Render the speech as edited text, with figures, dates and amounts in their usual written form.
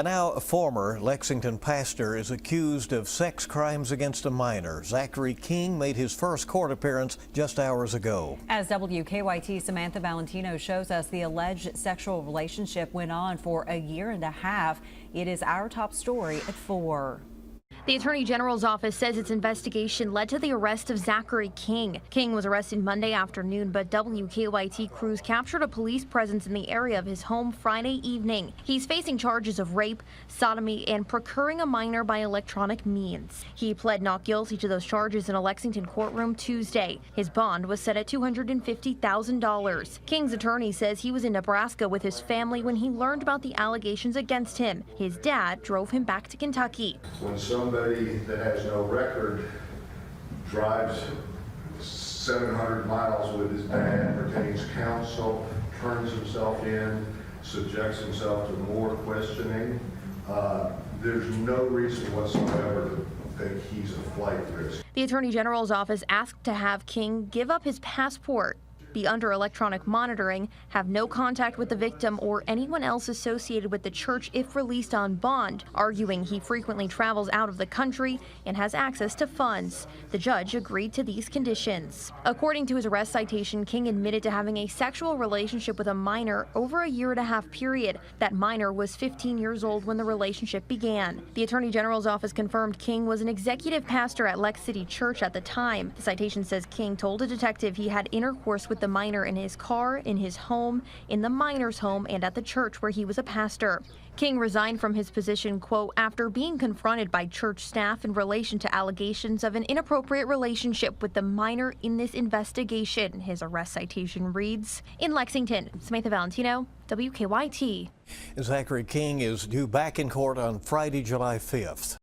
Now, a former Lexington pastor is accused of sex crimes against a minor. Zachary King made his first court appearance just hours ago. As WKYT Samantha Valentino shows us, the alleged sexual relationship went on for a year and a half. It is our top story at 4. The Attorney General's office says its investigation led to the arrest of Zachary King. King was arrested Monday afternoon, but WKYT crews captured a police presence in the area of his home Friday evening. He's facing charges of rape, sodomy, and procuring a minor by electronic means. He pled not guilty to those charges in a Lexington courtroom Tuesday. His bond was set at $250,000. King's attorney says he was in Nebraska with his family when he learned about the allegations against him. His dad drove him back to Kentucky. When somebody that has no record drives 700 miles with his dad, retains counsel, turns himself in, subjects himself to more questioning, there's no reason whatsoever to think he's a flight risk. The Attorney General's office asked to have King give up his passport, be under electronic monitoring, have no contact with the victim or anyone else associated with the church if released on bond, arguing he frequently travels out of the country and has access to funds. The judge agreed to these conditions. According to his arrest citation, King admitted to having a sexual relationship with a minor over a year-and-a-half period. That minor was 15 years old when the relationship began. The Attorney General's office confirmed King was an executive pastor at Lex City Church at the time. The citation says King told a detective he had intercourse with the minor in his car, in his home, in the minor's home, and at the church where he was a pastor. King resigned from his position, quote, after being confronted by church staff in relation to allegations of an inappropriate relationship with the minor in this investigation. His arrest citation reads. In Lexington, Samantha Valentino, WKYT. Zachary King is due back in court on Friday, July 5th.